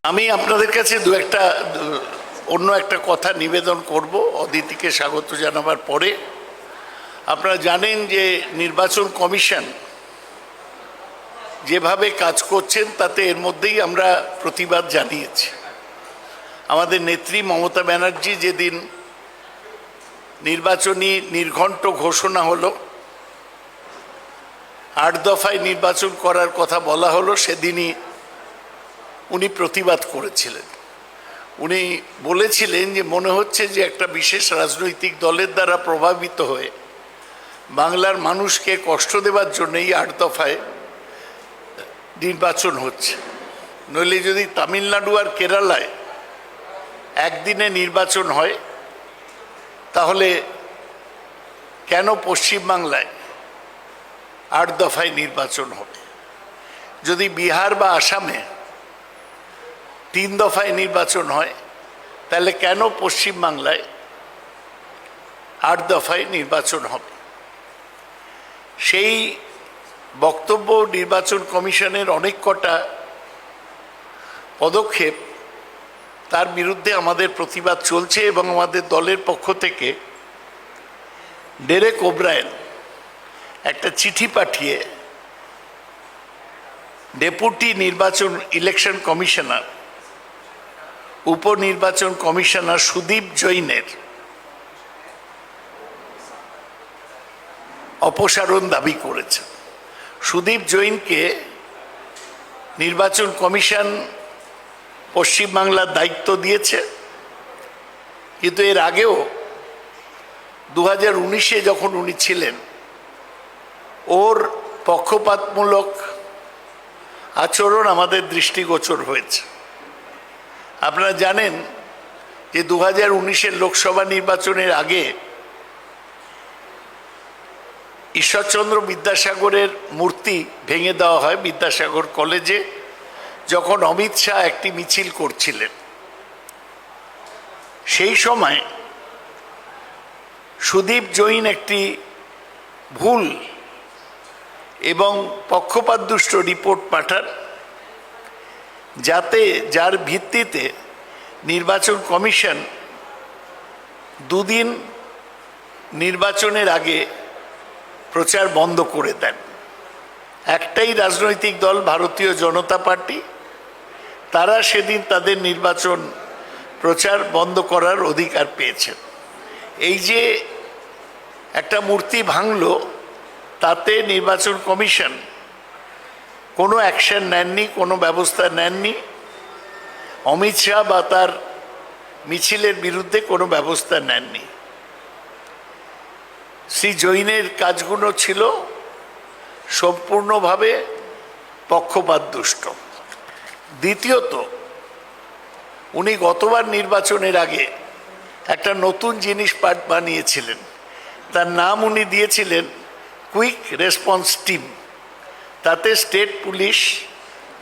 আমি আপনাদের কাছে অন্য একটা কথা নিবেদন করব অদিতিকে স্বাগত জানাবার পরে। আপনারা জানেন যে নির্বাচন কমিশন যেভাবে কাজ করছেন তাতে এর মধ্যেই আমরা প্রতিবাদ জানিয়েছি। আমাদের নেত্রী মমতা ব্যানার্জি যেদিন নির্বাচনী নির্ঘণ্ট ঘোষণা হলো, 8 দফায় নির্বাচন করার কথা বলা হলো, সেদিনই উনি প্রতিবাদ করেছিলেন। উনি বলেছিলেন যে মনে হচ্ছে যে একটা বিশেষ রাজনৈতিক দলের দ্বারা প্রভাবিত হয়ে বাংলার মানুষকে কষ্ট দেওয়ার জন্য এই 8 দফায় নির্বাচন হচ্ছে। নইলে যদি তামিলনাড়ু আর কেরালায় একদিনে নির্বাচন হয়, তাহলে কেন পশ্চিমবাংলায় 8 দফায় নির্বাচন হবে? যদি বিহার বা আসামে 3 দফায় নির্বাচন হয়, তাহলে কেন পশ্চিমবাংলায় 8 দফায় নির্বাচন হবে? সেই বক্তব্য নির্বাচন কমিশনের অনেক কটা পদক্ষেপ, তার বিরুদ্ধে আমাদের প্রতিবাদ চলছে এবং আমাদের দলের পক্ষ থেকে ডেরেক ওব্রায়েন একটা চিঠি পাঠিয়ে ডেপুটি নির্বাচন ইলেকশন কমিশনার, উপনির্বাচন কমিশনার সুদীপ জৈনের অপসারণ দাবি করেছে। সুদীপ জৈনকে নির্বাচন কমিশন পশ্চিমবাংলার দায়িত্ব দিয়েছে, কিন্তু এর আগেও 2019-এ যখন উনি ছিলেন, ওর পক্ষপাতমূলক আচরণ আমাদের দৃষ্টিগোচর হয়েছে। আপনারা জানেন যে 2019-এর লোকসভা নির্বাচনের আগে ঈশ্বরচন্দ্র বিদ্যাসাগরের মূর্তি ভেঙে দেওয়া হয় বিদ্যাসাগর কলেজে, যখন অমিত শাহ একটি মিছিল করছিলেন। সেই সময় সুদীপ জৈন একটি ভুল এবং পক্ষপাতদুষ্ট রিপোর্ট পাঠান, যার ভিত্তিতে নির্বাচন কমিশন 2 দিন নির্বাচনের আগে প্রচার বন্ধ করে দেন। একটাই রাজনৈতিক দল, ভারতীয় জনতা পার্টি, তারা সেদিন তাদের নির্বাচন প্রচার বন্ধ করার অধিকার পেয়েছেন। এই যে একটা মূর্তি ভাঙলো, তাতে নির্বাচন কমিশন কোনো অ্যাকশন নেননি, কোনো ব্যবস্থা নেননি। অমিত শাহ বা তার মিছিলের বিরুদ্ধে কোনো ব্যবস্থা নেননি। শ্রী জৈনের কাজগুলো ছিল সম্পূর্ণভাবে পক্ষপাতদুষ্ট। দ্বিতীয়ত, উনি গতবার নির্বাচনের আগে একটা নতুন জিনিস বানিয়েছিলেন, তার নাম উনি দিয়েছিলেন কুইক রেসপন্স টিম। তাতে স্টেট পুলিশ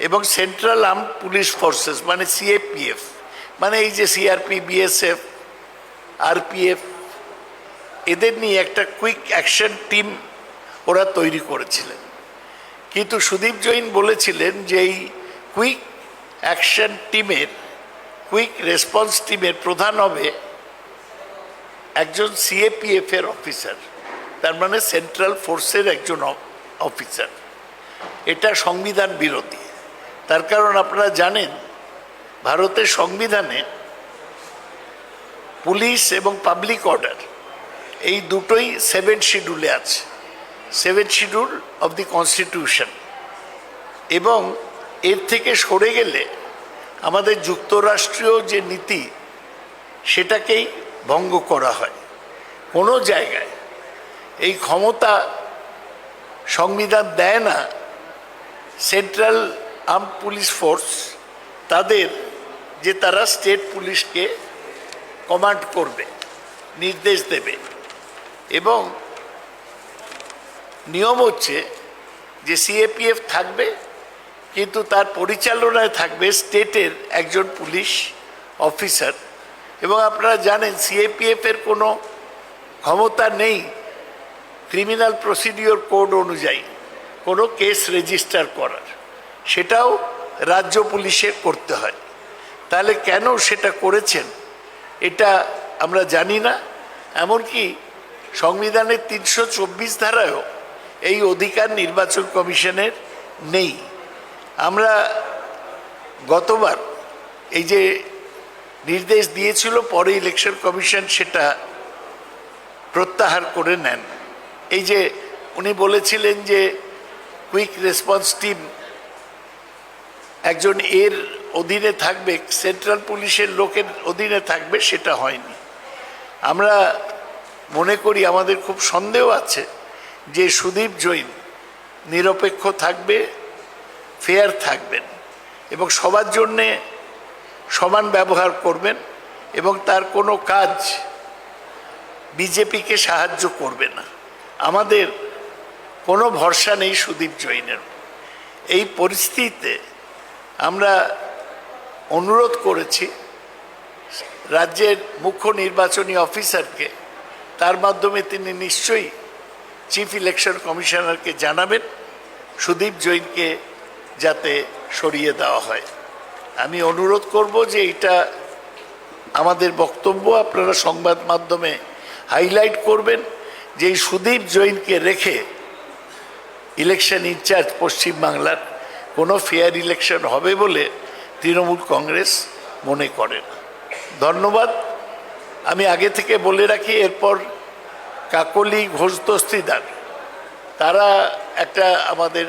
এবং সেন্ট্রাল আর্মড পুলিশ ফোর্সেস মানে সিএপিএফ, মানে এই যে সিআরপি, বিএসএফ, আরপিএফ, এদের নিয়ে একটা কুইক অ্যাকশন টিম ওরা তৈরি করেছিলেন। কিন্তু সুদীপ জৈন বলেছিলেন যে এই কুইক অ্যাকশন টিমের, কুইক রেসপন্স টিমের প্রধান হবে একজন সিএপিএফের অফিসার, তার মানে সেন্ট্রাল ফোর্সের একজন অফিসার। এটা সংবিধান বিরোধী। তার কারণ আপনারা জানেন, ভারতের সংবিধানে পুলিশ এবং পাবলিক অর্ডার এই দুটোই 7 শিডিউলে আছে, 7 শিডিউল অফ দি কনস্টিটিউশন। এবং এর থেকে সরে গেলে আমাদের যুক্তরাষ্ট্রীয় যে নীতি, সেটাকেই ভঙ্গ করা হয়। কোনো জায়গায় এই ক্ষমতা সংবিধান দেয় না সেন্ট্রাল আর্মড পুলিশ ফোর্স তাদের, যে তারা স্টেট পুলিশকে কমান্ড করবে, নির্দেশ দেবে। এবং নিয়ম হচ্ছে যে সিএপিএফ থাকবে, কিন্তু তার পরিচালনায় থাকবে স্টেটের একজন পুলিশ অফিসার। এবং আপনারা জানেন সিএপিএফের কোনো ক্ষমতা নেই ক্রিমিনাল প্রসিডিওর কোড অনুযায়ী কোনো কেস রেজিস্টার করার, সেটাও রাজ্য পুলিশে করতে হয়। তাহলে কেন সেটা করেছেন এটা আমরা জানি না। এমনকি সংবিধানের ৩২৪ ধারায়ও এই অধিকার নির্বাচন কমিশনের নেই। আমরা গতবার এই যে নির্দেশ দিয়েছিল, পরে ইলেকশন কমিশন সেটা প্রত্যাহার করে নেন। এই যে উনি বলেছিলেন যে কুইক রেসপন্স টিম একজন এর অধীনে থাকবে, সেন্ট্রাল পুলিশের লোকের অধীনে থাকবে, সেটা হয়নি। আমরা মনে করি, আমাদের খুব সন্দেহ আছে যে সুদীপ জৈন নিরপেক্ষ থাকবে, ফেয়ার থাকবেন এবং সবার জন্যে সমান ব্যবহার করবেন এবং তার কোনো কাজ বিজেপিকে সাহায্য করবে না। আমাদের কোনো ভরসা নেই সুদীপ জৈনের। এই পরিস্থিতিতে আমরা অনুরোধ করেছি রাজ্যের মুখ্য নির্বাচনী অফিসারকে, তার মাধ্যমে তিনি নিশ্চয়ই চিফ ইলেকশন কমিশনারকে জানাবেন সুদীপ জৈনকে যাতে সরিয়ে দেওয়া হয়। আমি অনুরোধ করব যে এটা আমাদের বক্তব্য আপনারা সংবাদ মাধ্যমে হাইলাইট করবেন যে এই সুদীপ জৈনকে রেখে ইলেকশন ইনচার্জ পশ্চিমবাংলার কোনো ফেয়ার ইলেকশন হবে বলে তৃণমূল কংগ্রেস মনে করে না। ধন্যবাদ। আমি আগে থেকে বলে রাখি, এরপর কাকলি ঘোষ দস্তিদার তারা একটা আমাদের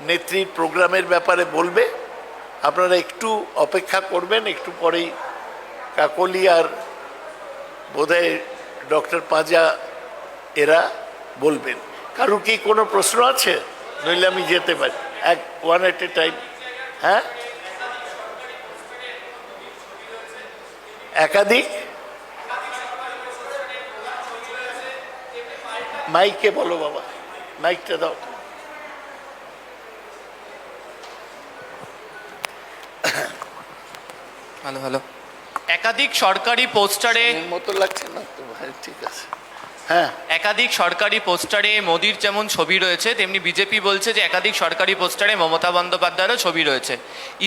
নেত্রীর প্রোগ্রামের ব্যাপারে বলবে, আপনারা একটু অপেক্ষা করবেন, একটু পরেই কাকলি আর বোধহয় ডক্টর পাঁজা এরা বলবেন। কারো কি কোনো প্রশ্ন আছে? নইলে আমি যেতে পারি ওয়ান এট এ টাইম। হ্যাঁ, একাধিক মাইকে বলো বাবা, মাইকটা দাও। Hello hello. একাধিক সরকারি পোস্টারে মতো লাগছে না তো ভাই, ঠিক আছে। হ্যাঁ, একাধিক সরকারি পোস্টারে মোদির যেমন ছবি রয়েছে, তেমনি বিজেপি বলছে যে একাধিক সরকারি পোস্টারে মমতা বন্দ্যোপাধ্যায়েরও ছবি রয়েছে।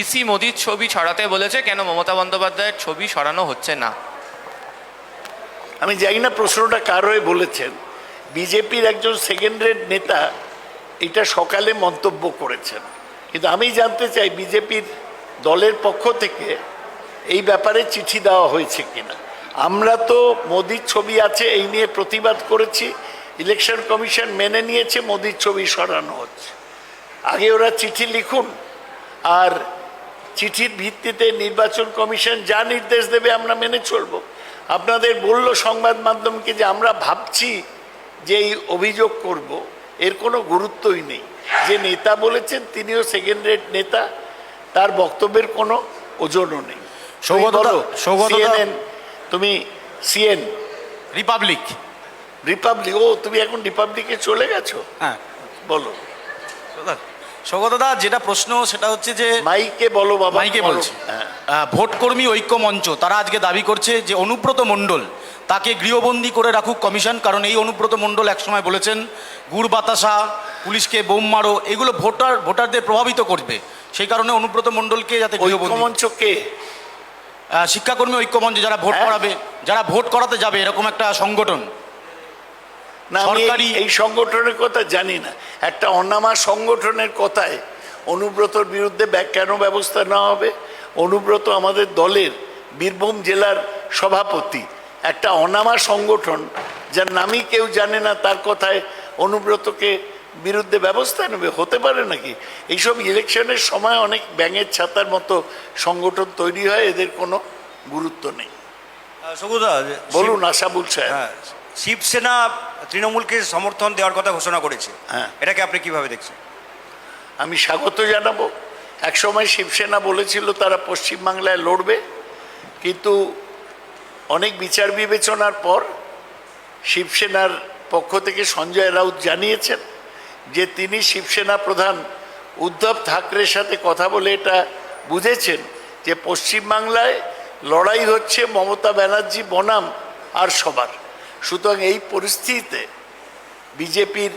ইসি মোদির ছবি ছড়াতে বলেছে, কেন মমতা বন্দ্যোপাধ্যায়ের ছবি সরানো হচ্ছে না? আমি জানি না প্রশ্নটা কার হয়ে বলেছেন। বিজেপির একজন সেকেন্ড রেড নেতা এটা সকালে মন্তব্য করেছেন, কিন্তু আমি জানতে চাই বিজেপির দলের পক্ষ থেকে এই ব্যাপারে চিঠি দেওয়া হয়েছে কিনা। আমরা তো মোদির ছবি আছে এই নিয়ে প্রতিবাদ করেছি, ইলেকশন কমিশন মেনে নিয়েছে, মোদির ছবি সরানো হচ্ছে। আগে ওরা চিঠি লিখুন, আর চিঠির ভিত্তিতে নির্বাচন কমিশন যা নির্দেশ দেবে আমরা মেনে চলব। আপনাদের বলল সংবাদ মাধ্যমকে যে আমরা ভাবছি যে এই অভিযোগ করব, এর কোনো গুরুত্বই নেই। যে নেতা বলেছেন তিনিও সেকেন্ড রেড নেতা, তার বক্তব্যের কোনো ওজনও নেই। CNN, তুমি সিএন রিপাবলিক, ও তুমি এখন রিপাবলিকে চলে গেছো? হ্যাঁ বলো সৌগতদা, যেটা প্রশ্ন সেটা হচ্ছে যে মাইকে বলো বাবা। মাইকে বলছি। ভোটকর্মী ঐক্য মঞ্চ তারা আজকে দাবি করছে যে অনুব্রত মণ্ডল তাকে গৃহবন্দী করে রাখুক কমিশন, কারণ এই অনুব্রত মণ্ডল একসময় বলেছেন গুড় বাতাসা, পুলিশকে বোম মারো, এগুলো ভোটারদের প্রভাবিত করবে। সেই কারণে অনুব্রত মণ্ডলকে যাতে ঐক্য মঞ্চ কে? শিক্ষাকর্মী ঐক্য মঞ্চ, যারা ভোট করাবে, যারা ভোট করাতে যাবে, এরকম একটা সংগঠন। না, আমি এই সংগঠনের কথা জানি না। একটা অনামা সংগঠনের কথায় অনুব্রতর বিরুদ্ধে কেন ব্যবস্থা নেওয়া হবে? অনুব্রত আমাদের দলের বীরভূম জেলার সভাপতি। একটা অনামা সংগঠন যার নামই কেউ জানে না, তার কথায় অনুব্রতকে বিরুদ্ধে ব্যবস্থা নেবে? হতে পারে নাকি? এইসব ইলেকশনের সময় অনেক ব্যাঙের ছাতার মতো সংগঠন তৈরি হয়, এদের কোনো গুরুত্ব নেই। বলুন আশাবুল সাহেব। শিবসেনা তৃণমূলকে সমর্থন দেওয়ার কথা ঘোষণা করেছে, হ্যাঁ, এটাকে আপনি কিভাবে দেখছেন? আমি স্বাগত জানাবো। একসময় শিবসেনা বলেছিল তারা পশ্চিমবাংলায় লড়বে, কিন্তু অনেক বিচার বিবেচনার পর শিবসেনার পক্ষ থেকে সঞ্জয় রাউত জানিয়েছেন যে তিনি শিবসেনা প্রধান উদ্ধব ঠাকরের সাথে কথা বলে এটা বুঝেছেন যে পশ্চিমবাংলায় লড়াই হচ্ছে মমতা ব্যানার্জি বনাম আর সবার। সুতরাং এই পরিস্থিতিতে বিজেপির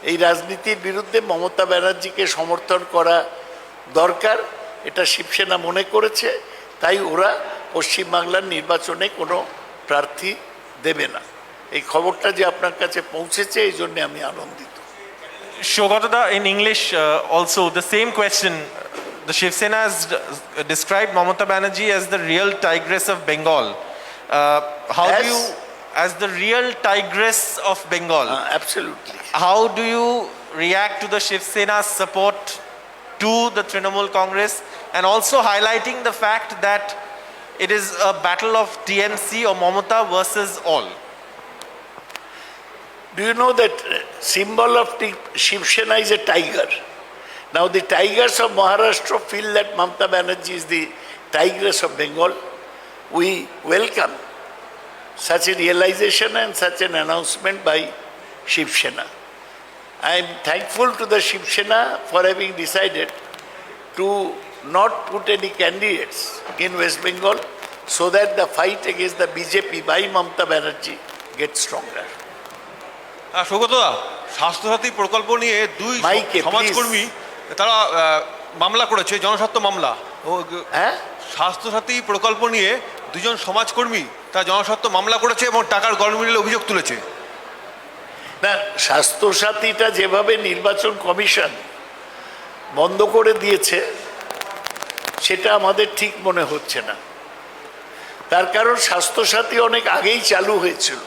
এই রাজনীতির বিরুদ্ধে মমতা ব্যানার্জিকে সমর্থন করা দরকার, এটা শিবসেনা মনে করেছে। তাই ওরা পশ্চিমবাংলার নির্বাচনে কোনো প্রার্থী দেবে না। এই খবরটা যে আপনার কাছে পৌঁছেছে এই জন্যে আমি আনন্দিত। Shogatada, in English also, the same question. The Shiv Sena has described Mamata Banerjee as the real tigress of Bengal. How do As? you, as the real tigress of Bengal, Absolutely. how do you react to the Shiv Sena's support to the Trinamool Congress, and also highlighting the fact that it is a battle of TMC or Mamata versus all? Do you know that symbol of Shiv Sena is a tiger? Now the tigers of Maharashtra feel that Mamata Banerjee is the tigress of Bengal. We welcome such a realization and such an announcement by Shiv Sena. I am thankful to the Shiv Sena for having decided to not put any candidates in West Bengal so that the fight against the BJP by Mamata Banerjee gets stronger. সৌগতদা, Swasthya Sathi প্রকল্প নিয়ে দুই মাইকে, সমাজকর্মী তারা মামলা করেছে, জনস্বার্থ মামলা। হ্যাঁ, স্বাস্থ্যসাথী প্রকল্প নিয়ে দুজন সমাজকর্মী তারা জনস্বার্থ মামলা করেছে এবং টাকার গরমিলের অভিযোগ তুলেছে। না, স্বাস্থ্যসাথীটা যেভাবে নির্বাচন কমিশন বন্ধ করে দিয়েছে সেটা আমাদের ঠিক মনে হচ্ছে না। তার কারণ স্বাস্থ্যসাথী অনেক আগেই চালু হয়েছিল।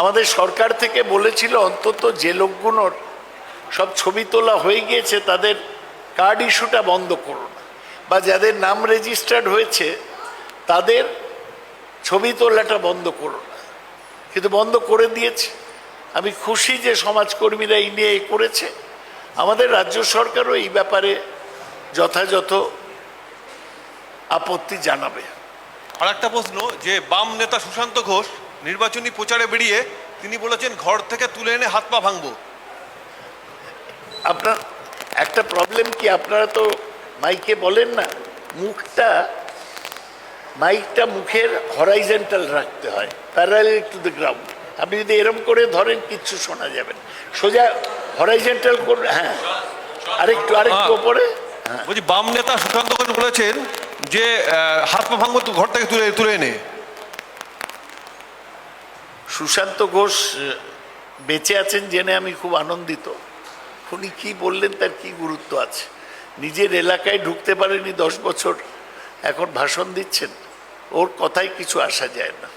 আমাদের সরকার থেকে বলেছিল অন্তত যে লোকগুলোর সব ছবি তোলা হয়ে গিয়েছে তাদের কার্ড ইস্যুটা বন্ধ করো না, বা যাদের নাম রেজিস্টার্ড হয়েছে তাদের ছবি তোলাটা বন্ধ করো না, কিন্তু বন্ধ করে দিয়েছে। আমি খুশি যে সমাজকর্মীরা এই নিয়ে করেছে। আমাদের রাজ্য সরকারও এই ব্যাপারে যথাযথ আপত্তি জানাবে। আর একটা প্রশ্ন, যে বাম নেতা সুশান্ত ঘোষ নির্বাচনী প্রচারে বেরিয়ে তিনি বলেছেন ঘর থেকে তুলে এনে হাত পা ভাঙবো। আপনার একটা প্রবলেম কি, আপনারা তো মাইকে বলেন না, মাইকটা মুখের হরাইজেন্টাল রাখতে হয়, প্যারালাল টু দ্য গ্রাউন্ড। আপনি যদি এরম করে ধরেন কিচ্ছু শোনা যাবে না, সোজা হরাইজেন্টাল করে। হ্যাঁ, আরেকটু ওপরে। বলছি, বাম নেতা সুশান্ত ঘোষ বলেছেন যে হাত পা ভাঙবো তো ঘর থেকে তুলে এনে। সুশান্ত ঘোষ বেঁচে আছেন জেনে আমি খুব আনন্দিত। উনি কি বললেন তার কি গুরুত্ব আছে? নিজের এলাকায় ঢুকতে পারেনি 10 বছর, এখন ভাষণ দিচ্ছেন, ওর কথায় কিছু আসা যায় না।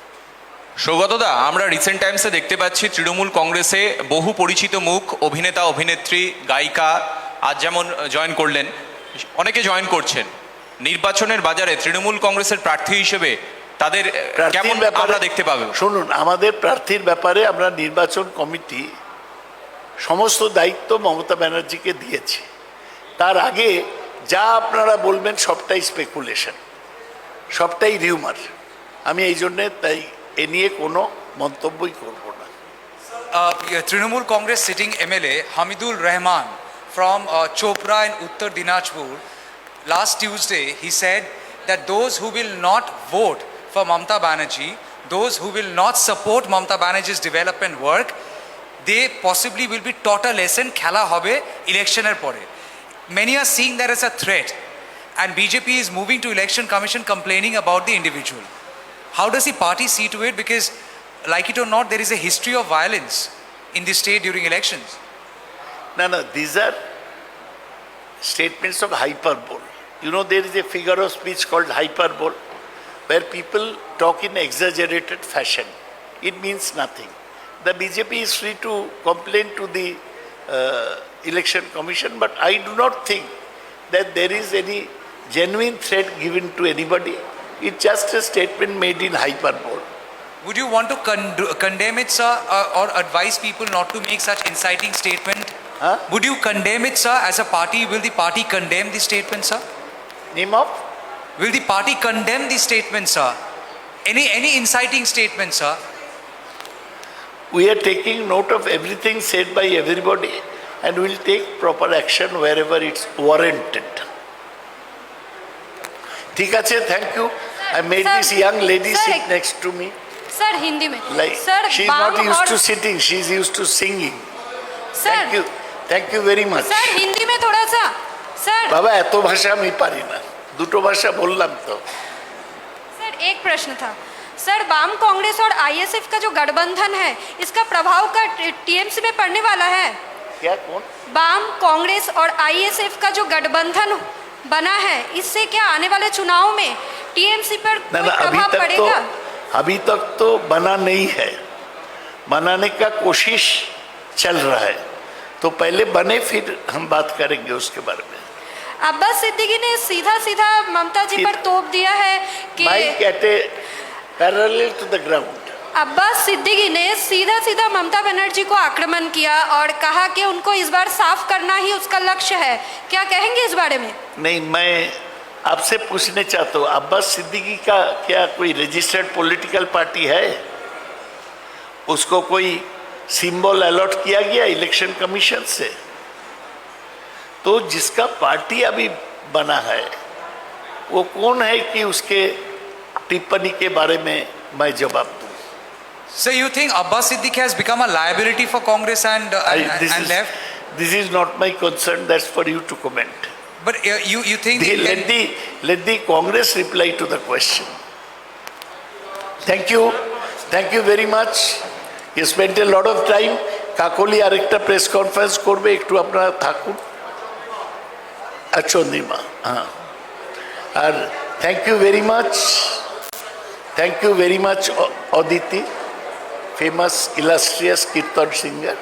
সৌগতদা, আমরা রিসেন্ট টাইমসে দেখতে পাচ্ছি তৃণমূল কংগ্রেসে বহু পরিচিত মুখ, অভিনেতা, অভিনেত্রী, গায়িকা আজ যেমন জয়েন করলেন, অনেকে জয়েন করছেন। নির্বাচনের বাজারে তৃণমূল কংগ্রেসের প্রার্থী হিসেবে তাদের কেমন আমরা দেখতে পাবো? শুনুন, আমাদের প্রার্থীর ব্যাপারে আমরা নির্বাচন কমিটি সমস্ত দায়িত্ব মমতা ব্যানার্জিকে দিয়েছি। তার আগে যা আপনারা বলবেন সবটাই স্পেকুলেশন, সবটাই রিউমার। আমি এই জন্যে তাই এ নিয়ে কোনো মন্তব্যই করব না। Trinamool Congress sitting MLA Hamidul Rahman from Chopra in Uttar Dinajpur, last Tuesday he said that those who will not vote for Mamata Banerjee, those who will not support Mamata Banerjee's development work, they possibly will be taught a lesson khela hobe electioner pore. Many are seeing that as a threat, and BJP is moving to election commission complaining about the individual. How does the party see to it? Because like it or not, there is a history of violence in the state during elections. No, these are statements of hyperbole. You know, there is a figure of speech called hyperbole, where people talk in exaggerated fashion. It means nothing. The BJP is free to complain to the election commission, but I do not think that there is any genuine threat given to anybody. It's just a statement made in hyperbole. Would you want to condemn it, sir, or advise people not to make such inciting statement? Huh? Would you condemn it, sir? As a party, will the party condemn the statement, sir? Name of? Will the party condemn the statement, sir? Any inciting statement, sir? We are taking note of everything said by everybody and will take proper action wherever it's warranted. ठीक है, thank you. I made Sir, this young lady sir, sit next to me. Sir Hindi में Like sir she's बाम not used और to sitting, she's used to singing. Sir Thank you very much. Sir Hindi में थोड़ा सा sir বাবা, এত ভাষা আমি পারি না, দুটো ভাষা বললাম তো। एक प्रश्न था सर, वाम कांग्रेस और आईएसएफ का जो गठबंधन है, इसका प्रभाव का टीएमसी में पड़ने वाला है? क्या कौन? वाम कांग्रेस और आईएसएफ का जो गठबंधन बना है, इससे क्या आने वाले चुनाव में टीएमसी पर ना कोई ना, प्रभाव पड़ेगा? अभी तक तो बना नहीं है, बनाने का कोशिश चल रहा है, तो पहले बने फिर हम बात करेंगे उसके बारे में। अब्बास सिद्दीकी ने सीधा सीधा ममता जी पर तोप दिया है कि माइक कहते parallel to the ground. Abbas Siddiqui ने सीधा सीधा ममता बनर्जी को आक्रमण किया और कहा कि उनको इस बार साफ करना ही उसका लक्ष्य है। क्या कहेंगे इस बारे में? नहीं, मैं आपसे पूछने चाहता हूँ, अब्बास सिद्दीकी का क्या कोई रजिस्टर्ड पॉलिटिकल पार्टी है? उसको कोई सिंबल अलॉट किया गया इलेक्शन कमीशन से? तो जिसका पार्टी अभी बना है वो कौन है कि उसके टिप्पणी के बारे में मैं जवाब दूं? So you think Abbas Siddiqui has become a liability for Congress and left? This is not my concern. That's for you to comment. But you think Let the Congress reply to the question. Thank you very much. You spent a lot of time. কাকলি আরেকটা press conference করবে, একটু আপনারা থাকুন। চন্দ্রিমা, হ্যাঁ। আর thank you very much Aditi, famous illustrious kirtan singer.